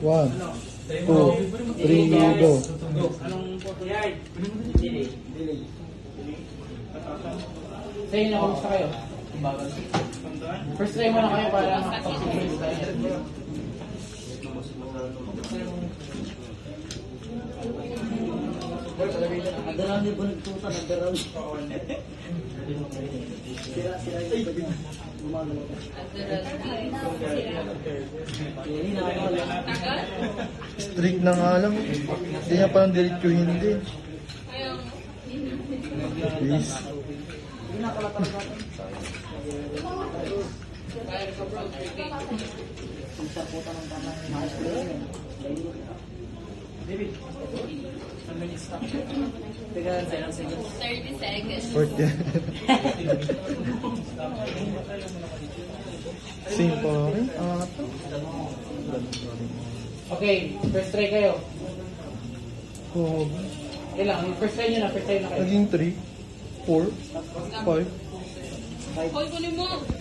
1, 2, 3, go. Sa inyo, kumusta kayo? First try mo na kayo para makapag-simulate tayo. Nagdaraw niyo po nagtuta, nagdaraw niyo. Sira yung gumagalaw ka. Hindi nakakala. Strict na nga lang. Hindi niya parang diretsuhin din. Please. Hindi nakalatan natin. Isa po tanong tanong. Maayos ko rin. David, some minutes na. Teka, ilang seconds? 30 seconds. 40. Same pa rin. Ito. Okay, first try kayo. Oh, Ilang? First try nyo na, first try na kayo. naging 3, 4, 5. Hoy, kunin mo!